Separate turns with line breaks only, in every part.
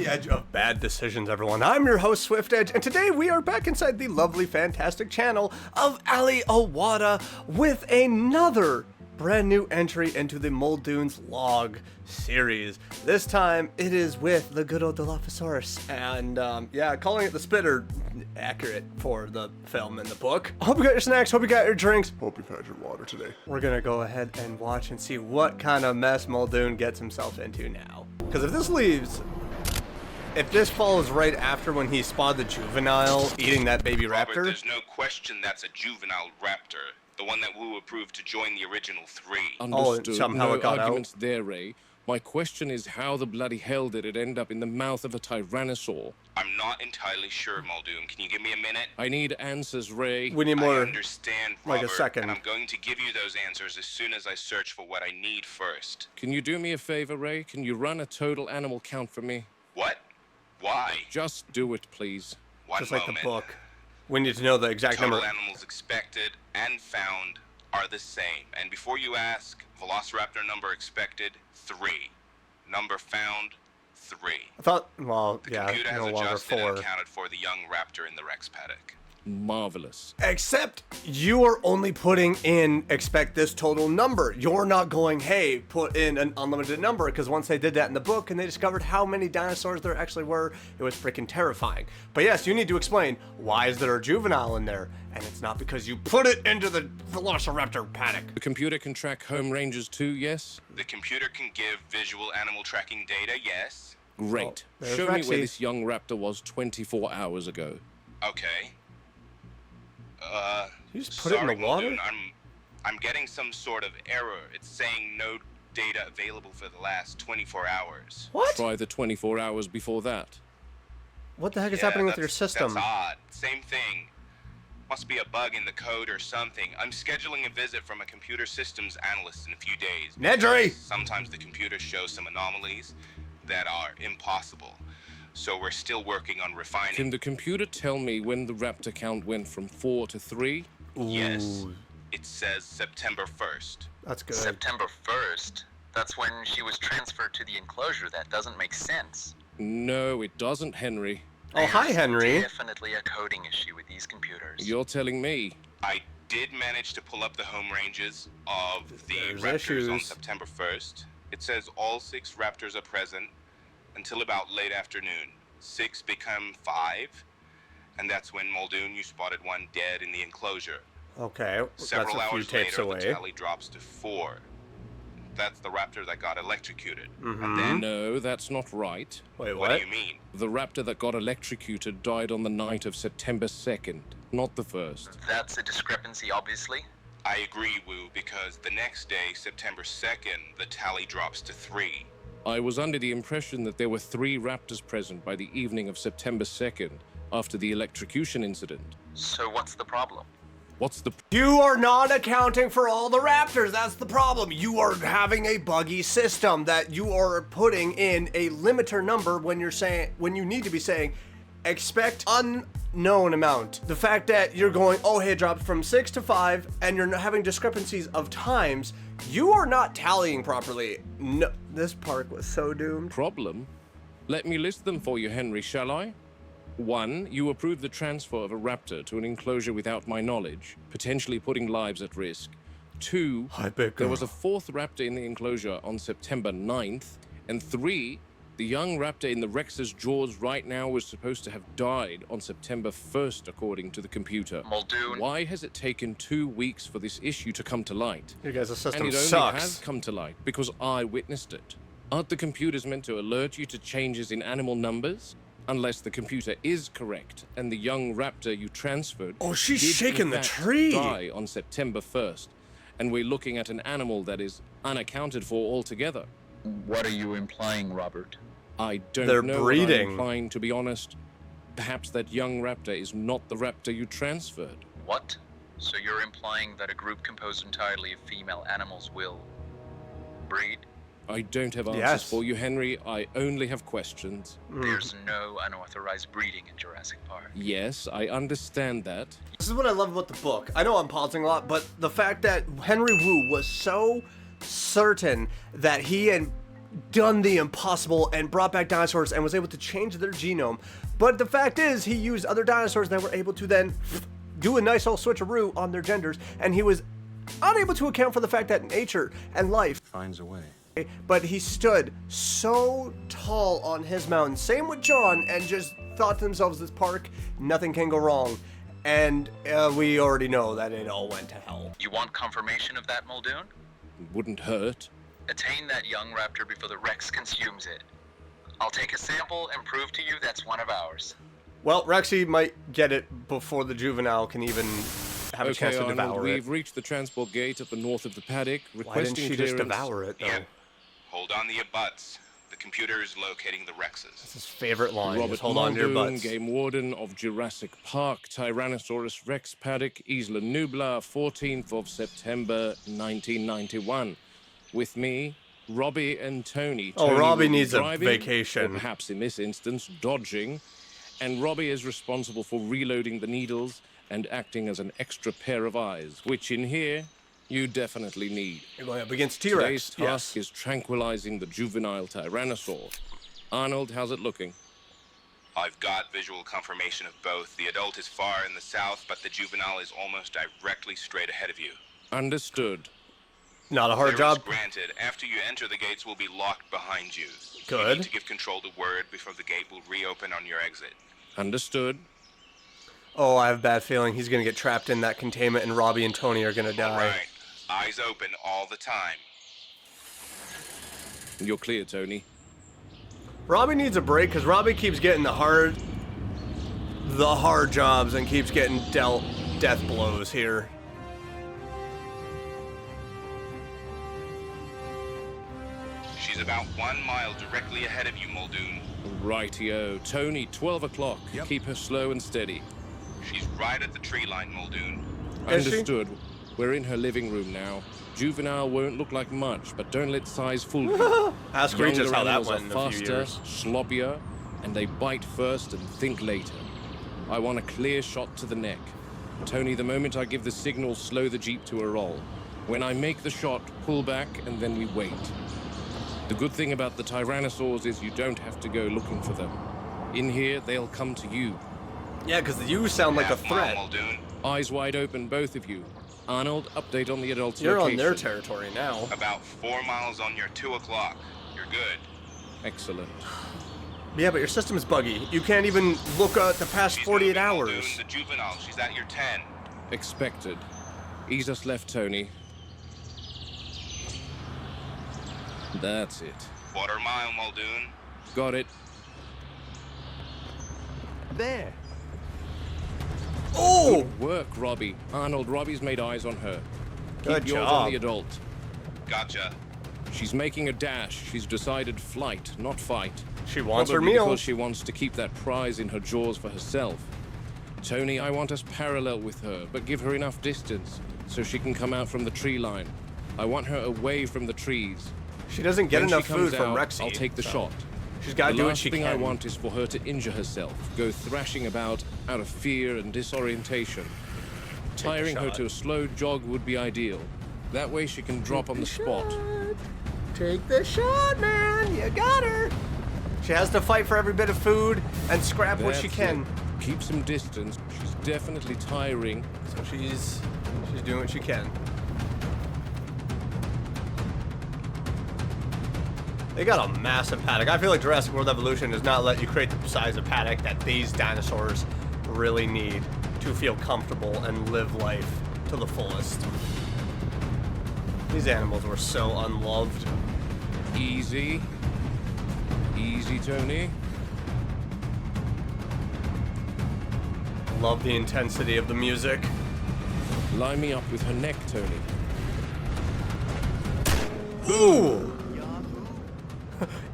the edge of bad decisions, everyone. I'm your host, Swift Edge, and today we are back inside the lovely, fantastic channel of Ali Owada with another brand new entry into the Muldoon's log series. This time it is with the good old Dilophosaurus, and yeah, calling it the Spitter, accurate for the film and the book. Hope you got your snacks, hope you got your drinks, hope you've had your water today. We're gonna go ahead and watch and see what kind of mess Muldoon gets himself into now. Because if this falls right after when he spawned the Juvenile eating that baby
Robert,
raptor.
there's no question that's a Juvenile raptor. The one that Wu approved to join the original three.
Understood.
Somehow
no
it got
arguments there, Ray. My question is, how the bloody hell did it end up in the mouth of a tyrannosaur?
I'm not entirely sure, Muldoon. Can you give me a minute?
I need answers, Ray.
We need
I
more,
understand,
like
Robert,
a second.
and I'm going to give you those answers as soon as I search for what I need first.
Can you do me a favor, Ray? Can you run a total animal count for me?
What? Why?
Just do it, please.
One
just like
moment.
the book. We need to know the exact
Total
number.
animals expected and found are the same. And before you ask, Velociraptor number expected, 3. Number found, 3.
I thought, well,
The
yeah,
computer has
no longer
adjusted
4.
and accounted for the young raptor in the Rex paddock.
Marvelous.
Except you are only putting in expect this total number. You're not going, hey, put in an unlimited number, because once they did that in the book and they discovered how many dinosaurs there actually were, it was freaking terrifying. But yes, you need to explain, why is there a Juvenile in there? And it's not because you put it into the Velociraptor paddock.
The computer can track home ranges too, yes?
The computer can give visual animal tracking data, yes.
Great.
there's
Show me
Rexy.
where this young raptor was 24 hours ago.
Okay.
You just put it in the water?
Muldoon, I'm getting some sort of error. It's saying no data available for the last 24 hours.
What?
Try the 24 hours before that.
What the heck is
Yeah,
happening with your
that's-
system?
That's odd. Same thing. Must be a bug in the code or something. I'm scheduling a visit from a computer systems analyst in a few days.
Nedry!
because Sometimes the computer shows some anomalies that are impossible. So we're still working on refining.
Can the computer tell me when the raptor count went from 4 to 3?
Yes.
Ooh,
It says September 1st.
that's good.
September 1st? That's when she was transferred to the enclosure. That doesn't make sense.
No, it doesn't, Henry.
Oh, hi,
There's
Henry.
Definitely a coding issue with these computers.
You're telling me.
I did manage to pull up the home ranges of the
There's
raptors on
issues.
September 1st. It says all 6 raptors are present until about late afternoon. 6 become 5, and that's when, Muldoon, you spotted one dead in the enclosure.
Okay, that's
Several
a few
hours
tapes
later, the
away.
tally drops to 4. That's the raptor that got electrocuted.
Mhm.
And then,
No, that's not right.
Wait,
what
what?
do you mean?
The raptor that got electrocuted died on the night of September 2nd, not the 1st.
That's a discrepancy, obviously.
I agree, Wu, because the next day, September 2nd, the tally drops to 3.
I was under the impression that there were 3 raptors present by the evening of September 2nd, after the electrocution incident.
So what's the problem?
What's the...
You are not accounting for all the raptors. That's the problem. You are having a buggy system that you are putting in a limiter number when you're saying, when you need to be saying, expect unknown amount. The fact that you're going, oh, hey, it dropped from 6 to 5, and you're having discrepancies of times, you are not tallying properly. No, this park was so doomed.
problem? Let me list them for you, Henry, shall I? 1. You approved the transfer of a raptor to an enclosure without my knowledge, potentially putting lives at risk. 2.
Hi, big
There
girl.
was a 4th raptor in the enclosure on September 9th. And 3. The young raptor in the Rex's jaws right now was supposed to have died on September 1st, according to the computer.
Muldoon.
Why has it taken 2 weeks for this issue to come to light?
You guys' system
And it only
sucks.
has come to light because I witnessed it. Aren't the computers meant to alert you to changes in animal numbers? Unless the computer is correct and the young raptor you transferred
Oh, she's
did
shaking
in
the
fact
tree.
die on September 1st, and we're looking at an animal that is unaccounted for altogether.
What are you implying, Robert?
I don't
They're
know
breeding.
what I'm implying, to be honest. Perhaps that young raptor is not the raptor you transferred.
What? So you're implying that a group composed entirely of female animals will breed?
I don't have answers
Yes.
for you, Henry. I only have questions.
There's no unauthorized breeding in Jurassic Park.
Yes, I understand that.
This is what I love about the book. I know I'm pausing a lot, but the fact that Henry Wu was so certain that he and done the impossible and brought back dinosaurs and was able to change their genome. But the fact is, he used other dinosaurs that were able to then do a nice old switcheroo on their genders, and he was unable to account for the fact that nature and life
finds a way.
But he stood so tall on his mountain, same with John, and just thought to themselves, this park, nothing can go wrong. And we already know that it all went to hell.
You want confirmation of that, Muldoon?
It wouldn't hurt.
Attain that young raptor before the Rex consumes it. I'll take a sample and prove to you that's one of ours.
Well, Rexy might get it before the Juvenile can even have a chance to
Arnold,
devour it.
we've reached the transport gate at the north of the paddock.
Why didn't she just devour it, though?
Yeah. Hold on to your butts. The computer is locating the Rexes.
It's his favorite line.
Robert
Just hold on to your
Muldoon,
butts.
Game Warden of Jurassic Park, Tyrannosaurus Rex Paddock, Isla Nublar, 14th of September, 1991. With me, Robbie and Tony.
Oh,
Tony
Robbie
will be
needs a
driving,
vacation.
or perhaps in this instance, dodging. And Robbie is responsible for reloading the needles and acting as an extra pair of eyes, which in here, you definitely need.
You're going up against
Today's
T-Rex.
task is tranquilizing the juvenile Tyrannosaur. Arnold, how's it looking?
I've got visual confirmation of both. The adult is far in the south, but the juvenile is almost directly straight ahead of you.
Understood.
Not a hard
Clearance
job.
granted. After you enter, the gates will be locked behind you. You
Good.
need to give control to Word before the gate will reopen on your exit.
Understood.
Oh, I have a bad feeling he's going to get trapped in that containment and Robbie and Tony are going to die.
All right. Eyes open all the time.
You're clear, Tony.
Robbie needs a break because Robbie keeps getting the hard jobs and keeps getting dealt death blows here.
She's about 1 mile directly ahead of you, Muldoon.
Rightio. Tony, 12 o'clock.
Yep.
Keep her slow and steady.
She's right at the tree line, Muldoon.
Is she?
Understood. We're in her living room now. Juvenile won't look like much, but don't let size fool you.
Ask
Younger
Regis how that
animals
went in
are
a few
faster,
years.
sloppier, and they bite first and think later. I want a clear shot to the neck. Tony, the moment I give the signal, slow the Jeep to a roll. When I make the shot, pull back, and then we wait. The good thing about the Tyrannosaurs is you don't have to go looking for them. In here, they'll come to you.
Yeah, because you sound like a
Half mile,
threat.
Muldoon.
Eyes wide open, both of you. Arnold, update on the adult's
You're
location.
on their territory now.
About 4 miles on your 2 o'clock. You're good.
Excellent.
Yeah, but your system is buggy. You can't even look at the past
She's
48
moving,
hours.
Muldoon, the juvenile. She's at your 10.
Expected. Ease us left, Tony. That's it.
1/4 mile, Muldoon.
Got it.
There. Oh!
Work, Robbie. Arnold, Robbie's made eyes on her.
Good
Keep yours
job.
on the adult.
Gotcha.
She's making a dash. She's decided flight, not fight.
She wants her
Probably
meal.
because she wants to keep that prize in her jaws for herself. Tony, I want us parallel with her, but give her enough distance so she can come out from the tree line. I want her away from the trees.
She doesn't get
When
enough
she comes
food from
out,
Rexy.
I'll take the
so
shot.
She's got to
The
do what
last
she
thing
can.
I want is for her to injure herself, go thrashing about out of fear and disorientation. Tiring her
shot.
to a slow jog would be ideal. That way she can drop on the spot.
Take the shot, man. You got her. She has to fight for every bit of food and scrap what she
That's
can.
it. Keep some distance. She's definitely tiring.
So she's doing what she can. They got a massive paddock. I feel like Jurassic World Evolution does not let you create the size of paddock that these dinosaurs really need to feel comfortable and live life to the fullest. These animals were so unloved.
Easy. Easy, Tony.
Love the intensity of the music.
Line me up with her neck, Tony.
Ooh!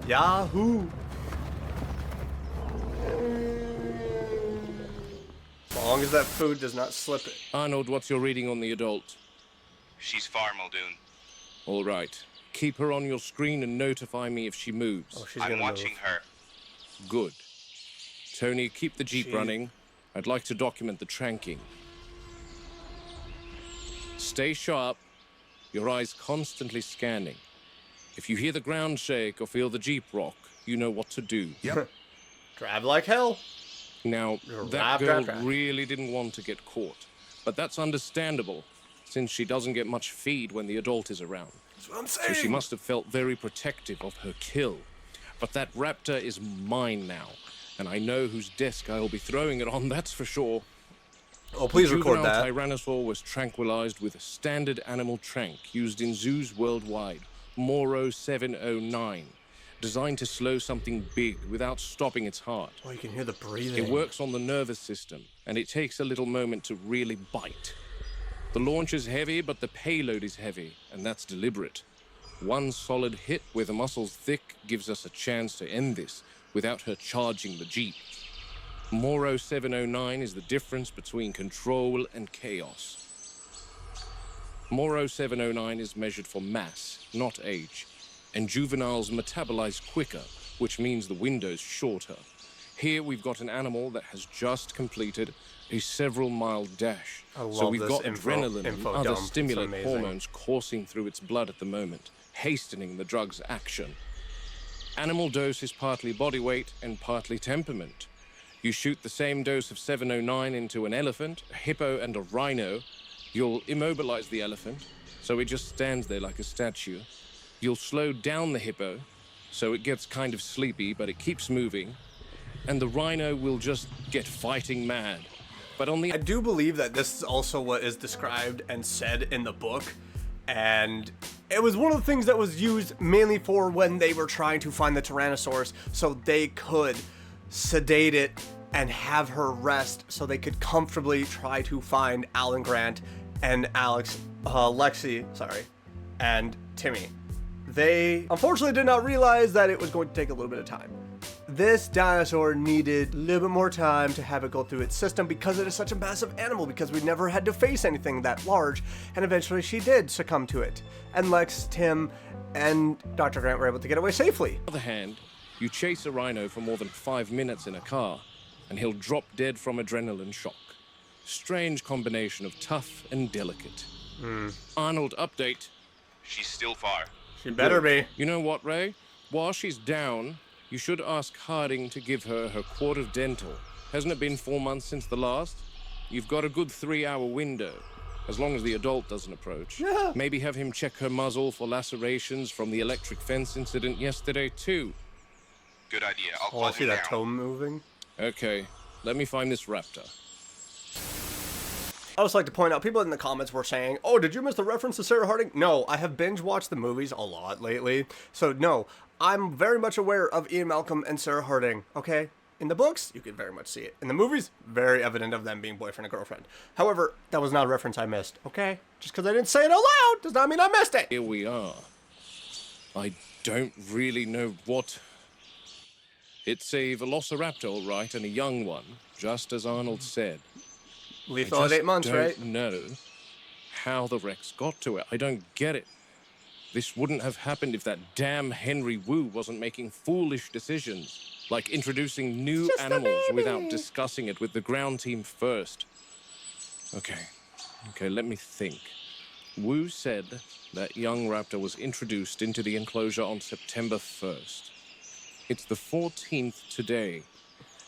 Yahoo! As long as that food does not slip it.
Arnold, what's your reading on the adult?
She's far, Muldoon.
All right. Keep her on your screen and notify me if she moves.
Oh, she's
I'm
gonna
watching
move.
her.
Good. Tony, keep the Jeep
She-
running. I'd like to document the tranking. Stay sharp. Your eyes constantly scanning. If you hear the ground shake or feel the Jeep rock, you know what to do.
Yep.
Drive like hell.
Now, that girl really didn't want to get caught, but that's understandable, since she doesn't get much feed when the adult is around.
That's what I'm
So
saying.
she must have felt very protective of her kill. But that raptor is mine now, and I know whose desk I'll be throwing it on, that's for sure.
Oh, please
The
record
juvenile
that.
Tyrannosaur was tranquilized with a standard animal trank used in zoos worldwide, Moro 709, designed to slow something big without stopping its heart.
Oh, you can hear the breathing.
It works on the nervous system, and it takes a little moment to really bite. The launch is heavy, but the payload is heavy, and that's deliberate. One solid hit where the muscle's thick gives us a chance to end this without her charging the Jeep. Moro 709 is the difference between control and chaos. Moro 709 is measured for mass, not age, and juveniles metabolize quicker, which means the window's shorter. Here we've got an animal that has just completed a several-mile dash.
I love
So we've
this
got
info
adrenaline and other
dump. It's
stimulant
amazing.
hormones coursing through its blood at the moment, hastening the drug's action. Animal dose is partly body weight and partly temperament. You shoot the same dose of 709 into an elephant, a hippo, and a rhino, you'll immobilize the elephant, so it just stands there like a statue. You'll slow down the hippo, so it gets kind of sleepy, but it keeps moving. And the rhino will just get fighting mad. But on the
I do believe that this is also what is described and said in the book. And it was one of the things that was used mainly for when they were trying to find the Tyrannosaurus so they could sedate it and have her rest so they could comfortably try to find Alan Grant and Lexi, and Timmy. They unfortunately did not realize that it was going to take a little bit of time. This dinosaur needed a little bit more time to have it go through its system because it is such a massive animal, because we never had to face anything that large, and eventually she did succumb to it. And Lex, Tim, and Dr. Grant were able to get away safely.
other hand, you chase a rhino for more than 5 minutes in a car, and he'll drop dead from adrenaline shock. Strange combination of tough and delicate. Arnold, update.
She's still far.
She better be.
You know what, Ray? While she's down, you should ask Harding to give her her quart of dental. Hasn't it been 4 months since the last? You've got a good 3-hour window, as long as the adult doesn't approach.
Yeah.
Maybe have him check her muzzle for lacerations from the electric fence incident yesterday, too.
Good idea. I'll
Oh,
call
I see
him
that
now.
toe moving.
Okay, let me find this raptor.
I also like to point out, people in the comments were saying, oh, did you miss the reference to Sarah Harding? No, I have binge watched the movies a lot lately. So no, I'm very much aware of Ian Malcolm and Sarah Harding, okay? In the books, you can very much see it. In the movies, very evident of them being boyfriend and girlfriend. However, that was not a reference I missed, okay? Just because I didn't say it out loud does not mean I missed it.
Here we are. I don't really know what... It's a velociraptor, all right, and a young one, just as Arnold said.
Lethal at 8 months, right?
Know how the Rex got to it. I don't get it. This wouldn't have happened if that damn Henry Wu wasn't making foolish decisions, like introducing new
Just a
animals
baby.
without discussing it with the ground team first. Okay, let me think. Wu said that young raptor was introduced into the enclosure on September 1st. It's the 14th today.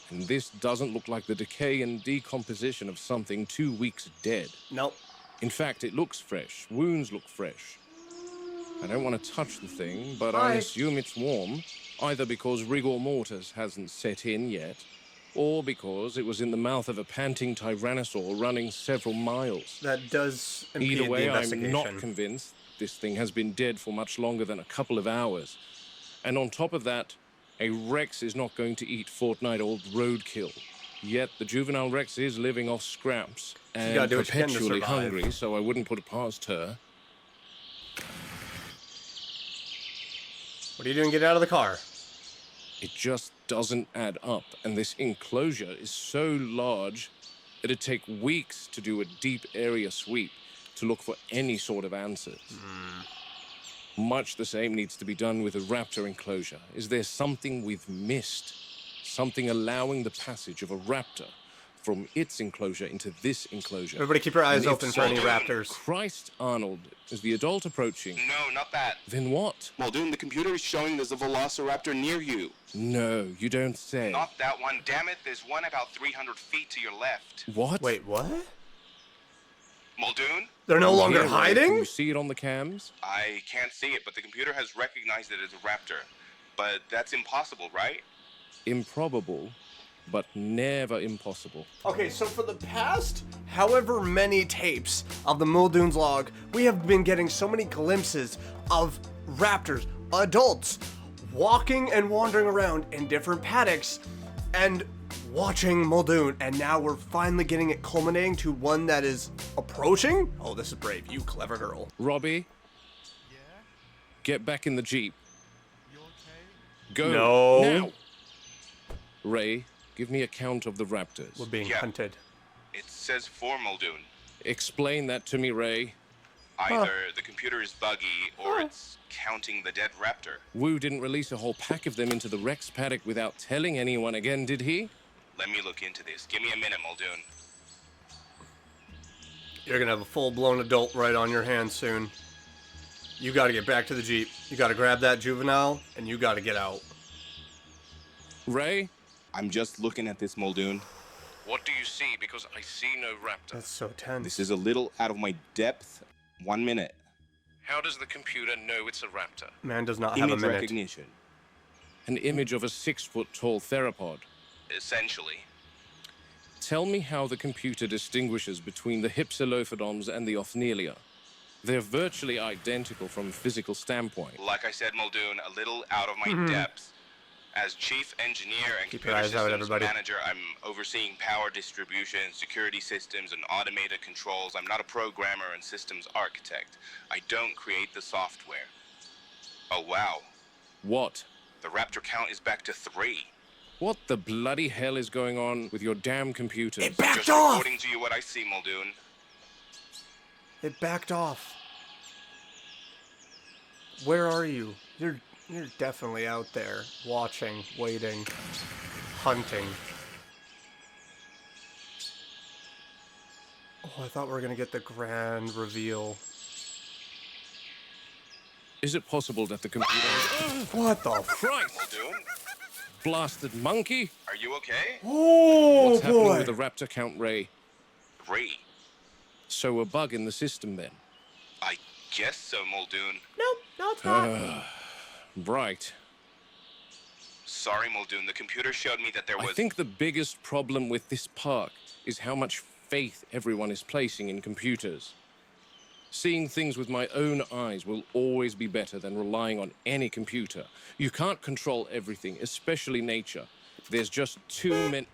And this doesn't look like the decay and decomposition of something 2 weeks dead.
Nope.
In fact, it looks fresh. Wounds look fresh. I don't want to touch the thing, but
Hi.
I assume it's warm, either because rigor mortis hasn't set in yet, or because it was in the mouth of a panting tyrannosaur running several miles.
That does impede
Either way,
the
I'm
investigation.
not convinced this thing has been dead for much longer than a couple of hours. And on top of that, a Rex is not going to eat fortnight-old roadkill. Yet the juvenile Rex is living off scraps and
gotta do what you can to
perpetually
survive.
hungry, so I wouldn't put it past her.
What are you doing? Get out of the car.
It just doesn't add up, and this enclosure is so large it'd take weeks to do a deep area sweep to look for any sort of answers. Much the same needs to be done with a raptor enclosure. Is there something we've missed? Something allowing the passage of a raptor from its enclosure into this enclosure.
Everybody keep your eyes
And if
open for any
so,
raptors.
Christ, Arnold, is the adult approaching?
No, not that.
Then what?
Muldoon, the computer is showing there's a velociraptor near you.
No, you don't say.
Not that one. Damn it, there's one about 300 feet to your left.
What?
Wait, what?
Muldoon?
They're no longer
Here, Ray, Can
hiding?
you see it on the cams?
I can't see it, but the computer has recognized it as a raptor. But that's impossible, right?
Improbable, but never impossible.
Okay, so for the past however many tapes of the Muldoon's log, we have been getting so many glimpses of raptors, adults, walking and wandering around in different paddocks and watching Muldoon, and now we're finally getting it culminating to one that is approaching? Oh, this is brave, you clever girl.
Robbie?
Yeah?
Get back in the Jeep.
You okay?
Go.
No.
Now. Ray, give me a count of the raptors.
We're being
Yeah.
hunted.
It says 4, Muldoon.
Explain that to me, Ray.
Either the computer is buggy or it's counting the dead raptor.
Wu didn't release a whole pack of them into the Rex paddock without telling anyone again, did he?
Let me look into this. Give me a minute, Muldoon.
You're gonna have a full-blown adult right on your hands soon. You gotta get back to the Jeep. You gotta grab that juvenile, and you gotta get out.
Ray?
I'm just looking at this, Muldoon.
What do you see? Because I see no raptor.
That's so tense.
This is a little out of my depth. 1 minute.
How does the computer know it's a raptor?
Man does not have a
Image
minute.
recognition.
An image of a 6-foot-tall theropod.
Essentially.
Tell me how the computer distinguishes between the Hypsilophodons and the Ophnelia. They're virtually identical from a physical standpoint.
Like I said, Muldoon, a little out of my depth. As chief engineer and
Keep your
computer
eyes out,
systems
everybody.
manager, I'm overseeing power distribution, security systems, and automated controls. I'm not a programmer and systems architect. I don't create the software. Oh, wow.
What?
The raptor count is back to 3.
What the bloody hell is going on with your damn computers?
It backed
Just
off!
reporting to you what I see, Muldoon.
It backed off. Where are you? You're definitely out there, watching, waiting, hunting. Oh, I thought we were gonna get the grand reveal.
Is it possible that the computer...
What the
Christ!
Muldoon,
Blasted monkey!
are you okay?
Oh
What's happening
boy!
with the raptor count, Ray?
3.
So a bug in the system, then?
I guess so, Muldoon.
Nope, no, it's not.
Right.
Sorry, Muldoon. The computer showed me that there was...
I think the biggest problem with this park is how much faith everyone is placing in computers. Seeing things with my own eyes will always be better than relying on any computer. You can't control everything, especially nature. There's just too many...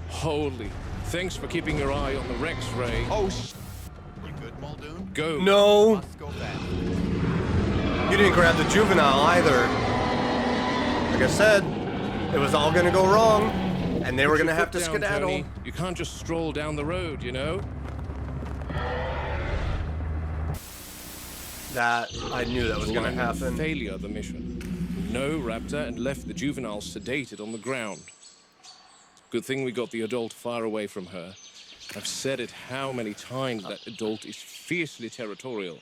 Holy. Thanks for keeping your eye on the Rex, Ray.
Oh,
You good, Muldoon?
Go.
No,
Must go fast.
you didn't grab the juvenile either. Like I said, it was all gonna go wrong, and they were
Put your
gonna have to
foot down,
skedaddle.
Tony. You can't just stroll down the road, you know?
That, I knew that was gonna
Blind
happen.
Failure of the mission. No raptor and left the juvenile sedated on the ground. Good thing we got the adult far away from her. I've said it how many times, that adult is fiercely territorial.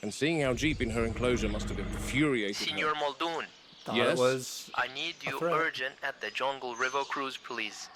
And seeing our Jeep in her enclosure must have infuriated
Senor
her.
Muldoon,
Thought
Yes?
it was.
I need you
threat.
urgent at the Jungle River Cruise, please.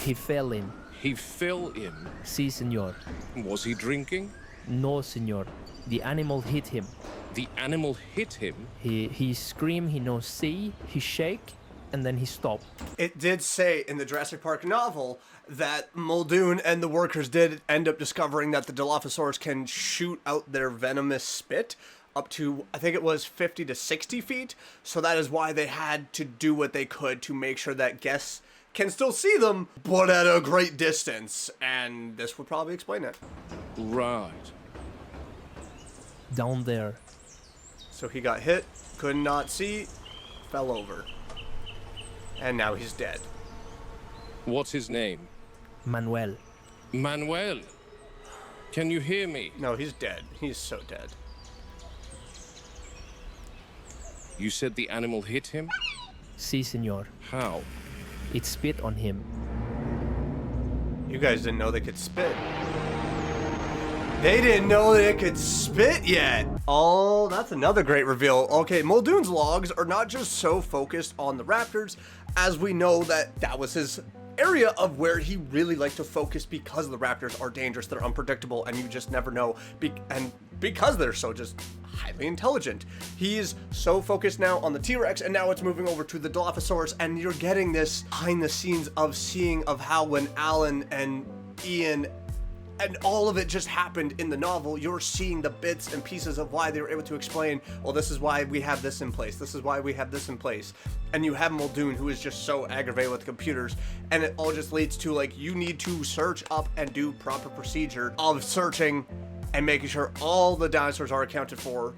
He fell in.
He fell in.
Si, senor.
Was he drinking?
No, senor. The animal hit him.
The animal hit him.
He screamed, he no see, he shake, and then he stopped.
It did say in the Jurassic Park novel that Muldoon and the workers did end up discovering that the Dilophosaurus can shoot out their venomous spit up to, I think it was 50 to 60 feet. So that is why they had to do what they could to make sure that guests can still see them, but at a great distance. And this would probably explain it.
Right.
Down there.
So he got hit, could not see, fell over. And now he's dead.
What's his name?
Manuel.
Manuel. Can you hear me?
No, he's dead. He's so dead.
You said the animal hit him?
Si, senor.
How?
it spit on him.
You guys didn't know they could spit. They didn't know they could spit yet. Oh, that's another great reveal. Okay, Muldoon's logs are not just so focused on the raptors, as we know that was his area of where he really liked to focus because the raptors are dangerous, they're unpredictable, and you just never know. And because they're so just highly intelligent, he's so focused now on the T-Rex, and now it's moving over to the Dilophosaurus, and you're getting this behind the scenes of seeing of how when Alan and Ian and all of it just happened in the novel, you're seeing the bits and pieces of why they were able to explain, well, this is why we have this in place, this is why we have this in place. And you have Muldoon, who is just so aggravated with computers, and it all just leads to, like, you need to search up and do proper procedure of searching and making sure all the dinosaurs are accounted for,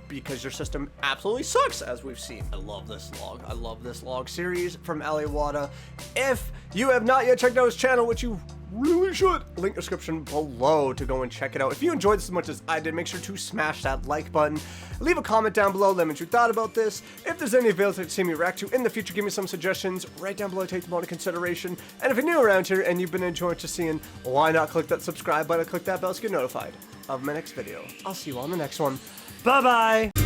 because your system absolutely sucks, as we've seen. I love this log. I love this log series from Ali Iwata. If you have not yet checked out his channel, which you really should, link description below to go and check it out. If you enjoyed this as much as I did, make sure to smash that like button. Leave a comment down below, let me know what you thought about this. If there's any videos that you'd see me react to in the future, give me some suggestions right down below, take them all into consideration. And if you're new around here and you've been enjoying what you're seeing, why not click that subscribe button and click that bell to get notified of my next video. I'll see you on the next one. Bye-bye!